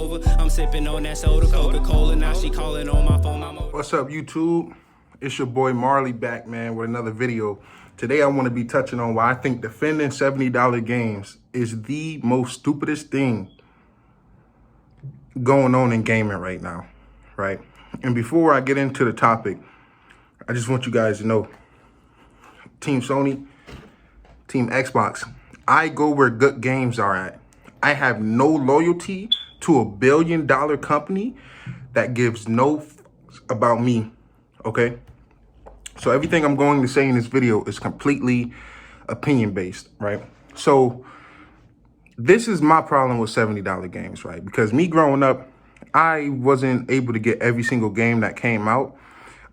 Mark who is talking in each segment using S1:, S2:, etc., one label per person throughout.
S1: over. I'm sipping on that soda, Coca-Cola. Now she calling on my phone.
S2: What's up, YouTube? It's your boy Marley back, man, with another video. Today I want to be touching on why I think defending $70 games is the most stupidest thing going on in gaming right now, right? And before I get into the topic, I just want you guys to know, Team Sony, Team Xbox, I go where good games are at. I have no loyalty to a billion-dollar company that gives no about me, okay? So everything I'm going to say in this video is completely opinion-based, right? So this is my problem with $70 games, right? Because me growing up, I wasn't able to get every single game that came out.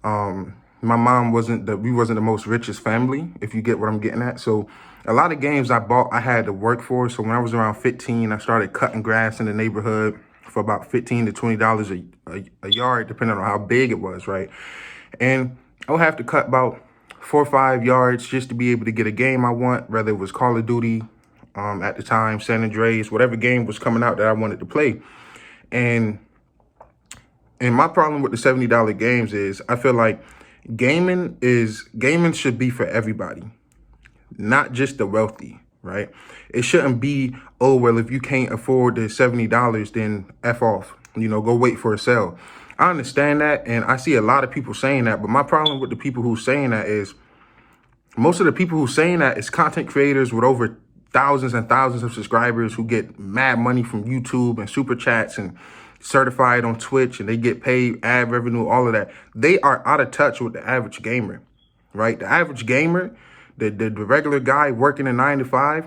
S2: My mom we wasn't the most richest family, if you get what I'm getting at. So a lot of games I bought, I had to work for. So when I was around 15, I started cutting grass in the neighborhood for about $15 to $20 a yard, depending on how big it was, right? And I'll have to cut about 4 or 5 yards just to be able to get a game I want, whether it was Call of Duty at the time, San Andreas, whatever game was coming out that I wanted to play. And my problem with the $70 games is I feel like gaming should be for everybody, not just the wealthy, right? It shouldn't be, oh, well, if you can't afford the $70, then F off, go wait for a sale. I understand that, and I see a lot of people saying that, but my problem with the people who saying that is most of the people who saying that is content creators with over thousands and thousands of subscribers who get mad money from YouTube and super chats and certified on Twitch, and they get paid ad revenue, all of that. They are out of touch with the average gamer, right? The average gamer, the regular guy working a 9 to 5,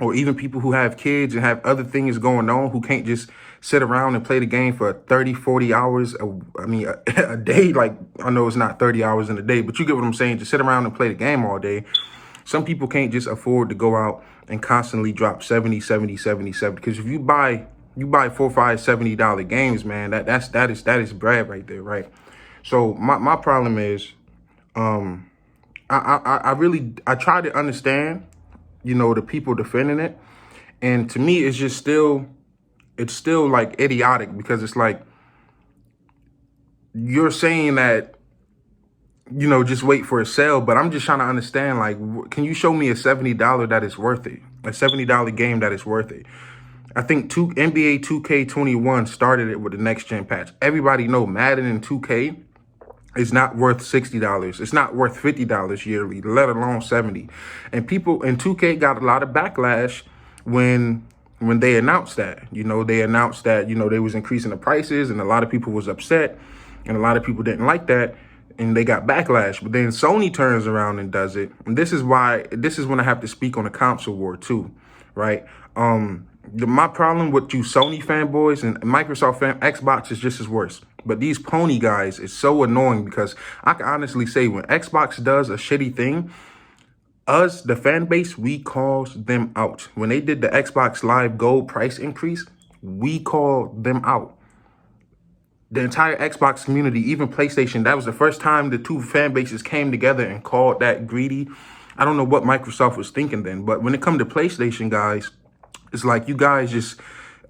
S2: or even people who have kids and have other things going on who can't just sit around and play the game for 30, 40 hours, a day. Like, I know it's not 30 hours in a day, but you get what I'm saying. Just sit around and play the game all day. Some people can't just afford to go out and constantly drop 70, 70, 70, 70. Because if you buy 4, 5, $70 games, man, that is bread right there, right? So my problem is, I try to understand, the people defending it, and to me, it's still like idiotic, because it's like you're saying that, just wait for a sale, but I'm just trying to understand, like, can you show me a $70 that is worth it, a $70 game that is worth it? I think NBA 2K21 started it with the next gen patch. Everybody know Madden and 2K is not worth $60. It's not worth $50 yearly, let alone 70. And people in 2K got a lot of backlash when they announced that. They announced that, they was increasing the prices, and a lot of people was upset, and a lot of people didn't like that, and they got backlash. But then Sony turns around and does it. And this is when I have to speak on the console war too, right? My problem with you Sony fanboys and Microsoft Xbox is just as worse. But these pony guys is so annoying, because I can honestly say when Xbox does a shitty thing, us, the fan base, we calls them out. When they did the Xbox Live Gold price increase, we called them out. The entire Xbox community, even PlayStation, that was the first time the two fan bases came together and called that greedy. I don't know what Microsoft was thinking then, but when it comes to PlayStation, guys, it's like you guys just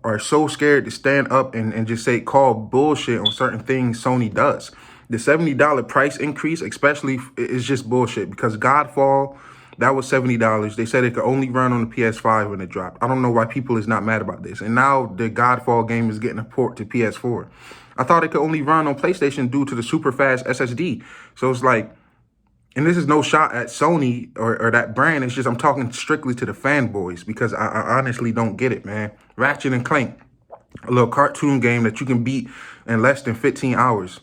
S2: are so scared to stand up and just call bullshit on certain things Sony does. The $70 price increase, especially, is just bullshit, because Godfall, that was $70. They said it could only run on the PS5 when it dropped. I don't know why people is not mad about this. And now the Godfall game is getting a port to PS4. I thought it could only run on PlayStation due to the super fast SSD. So it's like, and this is no shot at Sony or that brand. It's just I'm talking strictly to the fanboys, because I honestly don't get it, man. Ratchet and Clank, a little cartoon game that you can beat in less than 15 hours.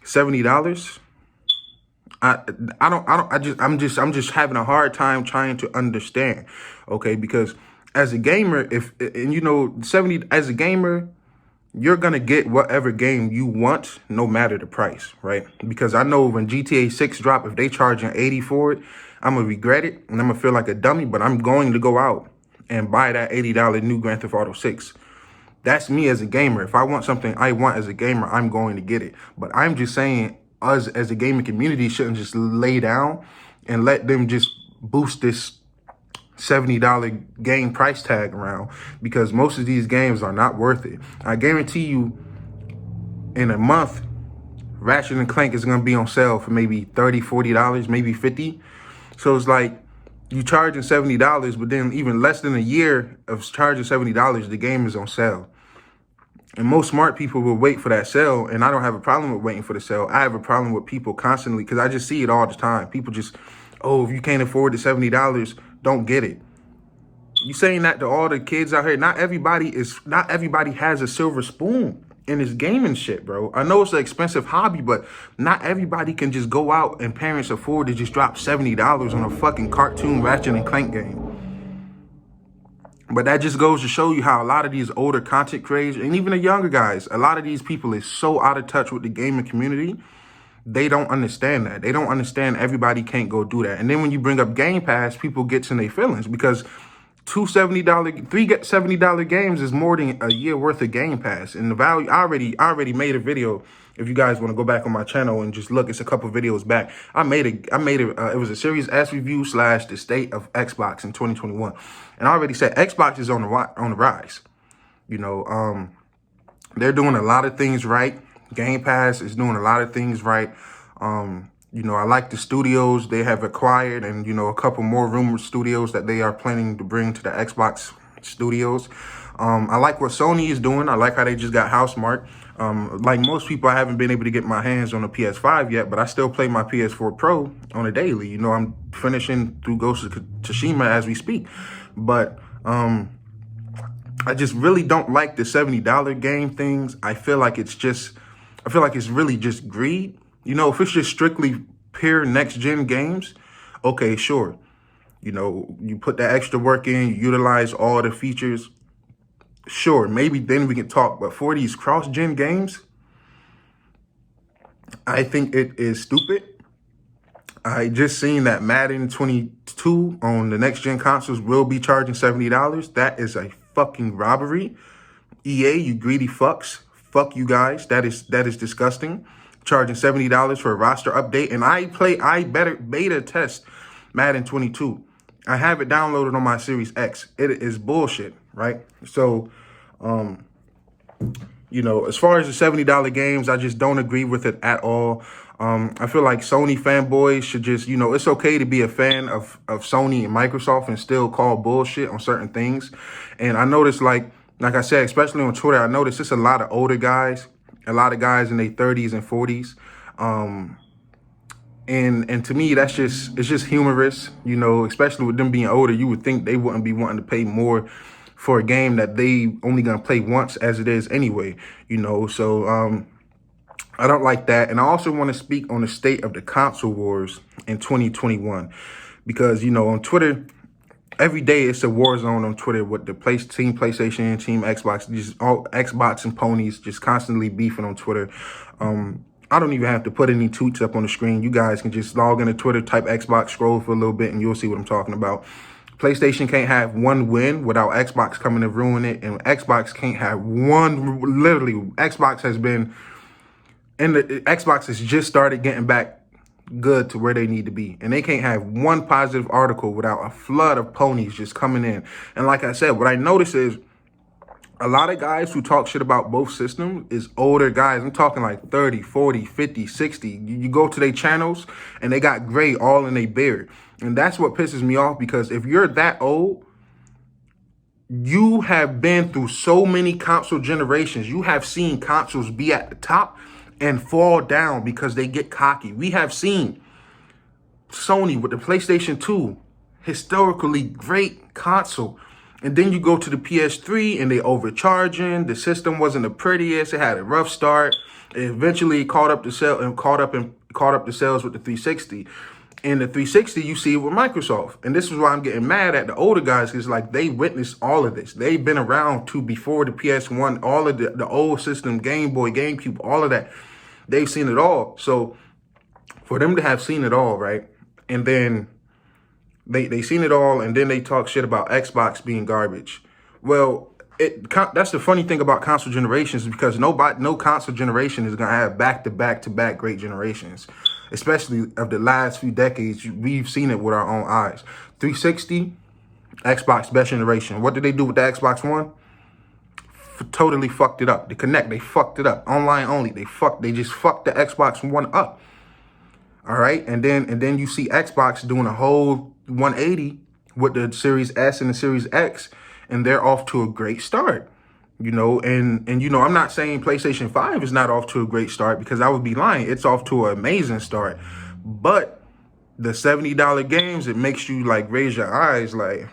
S2: $70? I'm just having a hard time trying to understand, okay? Because as a gamer, as a gamer, you're going to get whatever game you want, no matter the price, right? Because I know when GTA 6 drop, if they charging $80 for it, I'm going to regret it, and I'm going to feel like a dummy, but I'm going to go out and buy that $80 new Grand Theft Auto 6. That's me as a gamer. If I want something I want as a gamer, I'm going to get it. But I'm just saying, us as a gaming community shouldn't just lay down and let them just boost this $70 game price tag around, because most of these games are not worth it. I guarantee you in a month, Ratchet and Clank is going to be on sale for maybe $30, $40, maybe $50. So it's like you charging $70, but then even less than a year of charging $70, the game is on sale. And most smart people will wait for that sale, and I don't have a problem with waiting for the sale. I have a problem with people constantly, because I just see it all the time. People just, oh, if you can't afford the $70, don't get it. You saying that to all the kids out here? Not everybody has a silver spoon in this gaming shit, bro. I know it's an expensive hobby, but not everybody can just go out and parents afford to just drop $70 on a fucking cartoon Ratchet and Clank game. But that just goes to show you how a lot of these older content creators, and even the younger guys, a lot of these people is so out of touch with the gaming community. They don't understand that. They don't understand everybody can't go do that. And then when you bring up Game Pass, people get in their feelings, because three $70 games is more than a year worth of Game Pass. And the value, I already made a video. If you guys want to go back on my channel and just look, it's a couple videos back. I made it. It was a Series S review / the state of Xbox in 2021. And I already said Xbox is on the rise. You know, they're doing a lot of things right. Game Pass is doing a lot of things right. You know, I like the studios they have acquired, and, you know, a couple more rumored studios that they are planning to bring to the Xbox studios. I like what Sony is doing. I like how they just got Housemarque. Like most people, I haven't been able to get my hands on a PS5 yet, but I still play my PS4 Pro on a daily. You know, I'm finishing through Ghost of Tsushima as we speak. But I just really don't like the $70 game things. I feel like it's really just greed. You know, if it's just strictly pure next-gen games, okay, sure. You know, you put that extra work in, you utilize all the features, sure, maybe then we can talk. But for these cross-gen games, I think it is stupid. I just seen that Madden 22 on the next-gen consoles will be charging $70. That is a fucking robbery. EA, you greedy fucks. Fuck you guys. That is disgusting. Charging $70 for a roster update. And I beta test Madden 22. I have it downloaded on my Series X. It is bullshit, right? So, you know, as far as the $70 games, I just don't agree with it at all. I feel like Sony fanboys should just, you know, it's okay to be a fan of Sony and Microsoft and still call bullshit on certain things. And I noticed, like I said, especially on Twitter, I noticed it's a lot of older guys, a lot of guys in their 30s and 40s. And to me, it's just humorous, you know, especially with them being older. You would think they wouldn't be wanting to pay more for a game that they only gonna play once as it is anyway, you know. So I don't like that. And I also want to speak on the state of the console wars in 2021, because, you know, on Twitter, every day it's a war zone on Twitter with the Team PlayStation and Team Xbox, just all Xbox and ponies just constantly beefing on Twitter. I don't even have to put any tweets up on the screen. You guys can just log into Twitter, type Xbox, scroll for a little bit, and you'll see what I'm talking about. PlayStation can't have one win without Xbox coming to ruin it, and Xbox can't have one. Literally, Xbox has just started getting back good to where they need to be, and they can't have one positive article without a flood of ponies just coming in. And like I said, what I notice is a lot of guys who talk shit about both systems is older guys. I'm talking like 30, 40, 50, 60. You go to their channels and they got gray all in their beard. And that's what pisses me off, because if you're that old, you have been through so many console generations. You have seen consoles be at the top and fall down because they get cocky. We have seen Sony with the PlayStation 2, historically great console. And then you go to the PS3 and they overcharging. The system wasn't the prettiest. It had a rough start. It eventually caught up the sales with the 360. In the 360, you see it with Microsoft. And this is why I'm getting mad at the older guys, because like they witnessed all of this. They've been around to before the PS1, all of the old system, Game Boy, GameCube, all of that. They've seen it all. So for them to have seen it all, right? And then they seen it all, and then they talk shit about Xbox being garbage. Well, that's the funny thing about console generations, because no console generation is gonna have back-to-back great generations, especially of the last few decades. We've seen it with our own eyes. 360, Xbox best generation. What did they do with the Xbox One? Totally fucked it up. The Kinect, they fucked it up. Online only, they just fucked the Xbox One up. All right, and then you see Xbox doing a whole 180 with the Series S and the Series X, and they're off to a great start. You know, and you know, I'm not saying PlayStation 5 is not off to a great start, because I would be lying. It's off to an amazing start. But the $70 games, it makes you like raise your eyes like,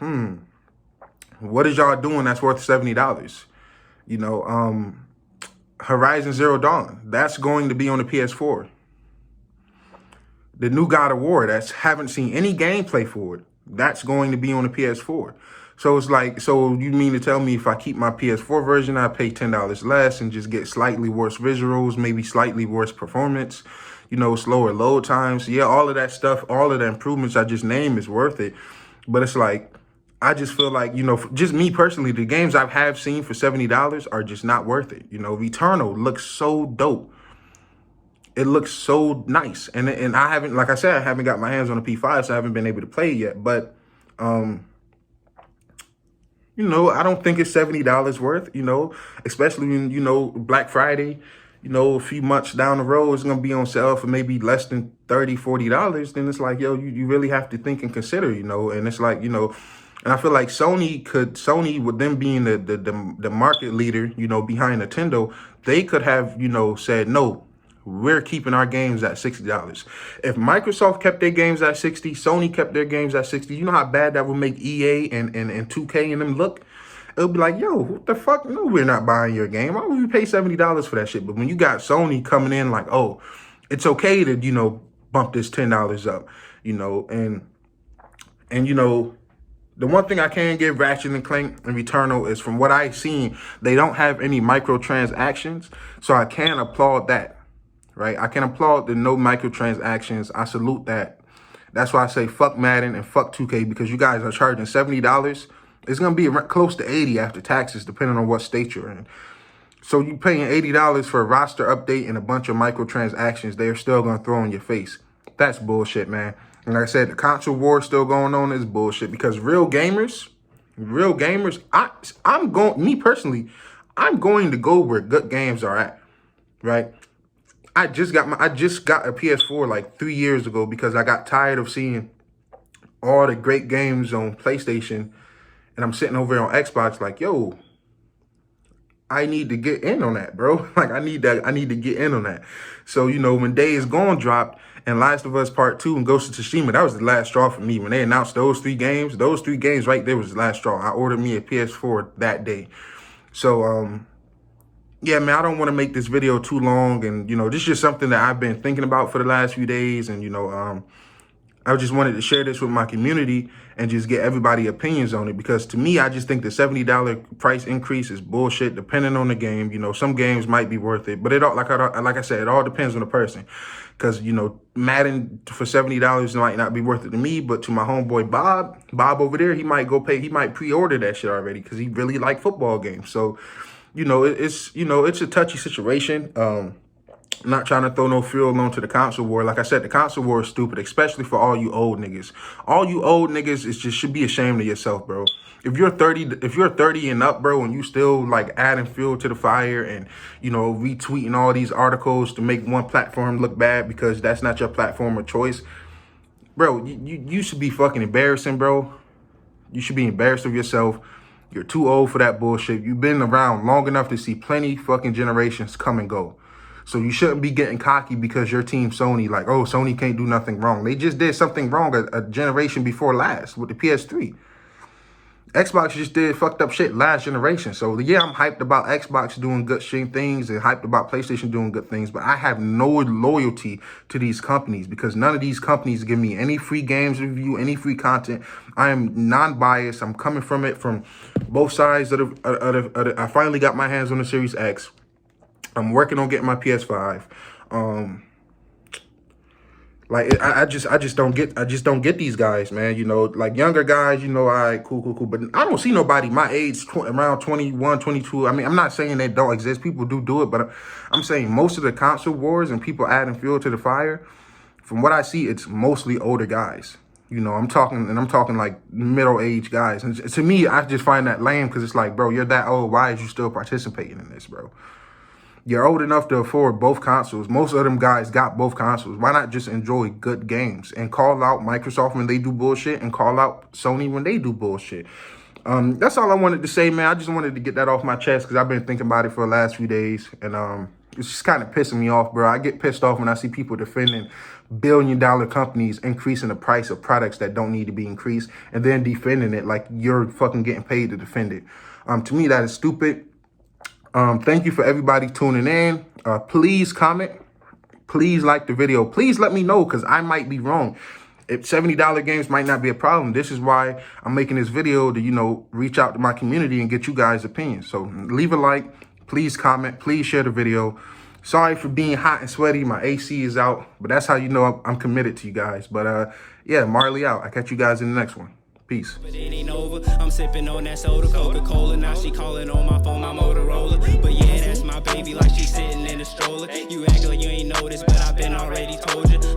S2: what is y'all doing that's worth $70? You know, Horizon Zero Dawn, that's going to be on the PS4. The new God of War, that's haven't seen any gameplay for it, that's going to be on the PS4. So it's like, so you mean to tell me if I keep my PS4 version, I pay $10 less and just get slightly worse visuals, maybe slightly worse performance, you know, slower load times. Yeah, all of that stuff, all of the improvements I just named is worth it. But it's like, I just feel like, you know, just me personally, the games I have seen for $70 are just not worth it. You know, Returnal looks so dope. It looks so nice. And I haven't, like I said, I haven't got my hands on a P5, so I haven't been able to play it yet. But, you know, I don't think it's $70 worth, you know, especially when, you know, Black Friday, you know, a few months down the road, it's going to be on sale for maybe less than $30, $40. Then it's like, yo, you really have to think and consider, you know, and it's like, you know, and I feel like Sony with them being the market leader, you know, behind Nintendo, they could have, you know, said, no, we're keeping our games at $60. If Microsoft kept their games at 60, Sony kept their games at 60, you know how bad that would make EA and 2K and them look? It'll be like, yo, what the fuck? No, we're not buying your game. Why would we pay $70 for that shit? But when you got Sony coming in like, oh, it's okay to, you know, bump this $10 up, you know, and you know, the one thing I can give Ratchet and Clank and Returnal is, from what I've seen, they don't have any microtransactions. So I can applaud that, right? I can applaud the no microtransactions. I salute that. That's why I say fuck Madden and fuck 2K, because you guys are charging $70. It's going to be close to $80 after taxes, depending on what state you're in. So you paying $80 for a roster update and a bunch of microtransactions they're still going to throw in your face. That's bullshit, man. And like I said, the console war still going on is bullshit, because real gamers, me personally, I'm going to go where good games are at, right? I just got a PS4 like 3 years ago because I got tired of seeing all the great games on PlayStation, and I'm sitting over here on Xbox like, yo, I need to get in on that, bro. Like, I need to get in on that. So, you know, when Days Gone dropped and Last of Us Part 2 and Ghost of Tsushima, that was the last straw for me. When they announced those three games right there was the last straw. I ordered me a PS4 that day. So, yeah, man, I don't want to make this video too long. And, you know, this is just something that I've been thinking about for the last few days. And, you know, I just wanted to share this with my community and just get everybody's opinions on it, because to me, I just think the $70 price increase is bullshit, depending on the game. You know, some games might be worth it, but it all, like I said, it all depends on the person. Because, you know, Madden for $70 might not be worth it to me, but to my homeboy Bob over there, he might pre-order that shit already because he really like football games. So, you know, it's a touchy situation. I'm not trying to throw no fuel onto the console war. Like I said, the console war is stupid, especially for all you old niggas. All you old niggas should be ashamed of yourself, bro. If you're 30 and up, bro, and you still like adding fuel to the fire and, you know, retweeting all these articles to make one platform look bad because that's not your platform of choice, bro, you should be fucking embarrassing, bro. You should be embarrassed of yourself. You're too old for that bullshit. You've been around long enough to see plenty fucking generations come and go. So you shouldn't be getting cocky because your team Sony, like, oh, Sony can't do nothing wrong. They just did something wrong a generation before last with the PS3. Xbox just did fucked up shit last generation. So, yeah, I'm hyped about Xbox doing good shit things and hyped about PlayStation doing good things. But I have no loyalty to these companies because none of these companies give me any free games review, any free content. I am non-biased. I'm coming from it from both sides of I finally got my hands on the Series X. I'm working on getting my PS5. Like I just don't get these guys, man. You know, like younger guys, you know, all right, cool. But I don't see nobody my age, around 21, 22. I mean, I'm not saying they don't exist. People do it, but I'm saying most of the console wars and people adding fuel to the fire, from what I see, it's mostly older guys. You know, I'm talking like middle-aged guys. And to me, I just find that lame because it's like, bro, you're that old. Why is you still participating in this, bro? You're old enough to afford both consoles. Most of them guys got both consoles. Why not just enjoy good games and call out Microsoft when they do bullshit and call out Sony when they do bullshit? That's all I wanted to say, man. I just wanted to get that off my chest because I've been thinking about it for the last few days. And it's just kind of pissing me off, bro. I get pissed off when I see people defending billion-dollar companies increasing the price of products that don't need to be increased and then defending it like you're fucking getting paid to defend it. To me, that is stupid. Thank you for everybody tuning in. Please comment. Please like the video. Please let me know because I might be wrong. If $70 games might not be a problem. This is why I'm making this video to, you know, reach out to my community and get you guys' opinions. So leave a like. Please comment. Please share the video. Sorry for being hot and sweaty. My AC is out. But that's how you know I'm committed to you guys. But yeah, Marley out. I'll catch you guys in the next one. Peace.
S1: But it ain't over. I'm sipping on that soda, Coca-Cola. Now she calling on my phone, my Motorola. But yeah, that's my baby, like she sitting in a stroller. You act like you ain't noticed, but I've been already told you.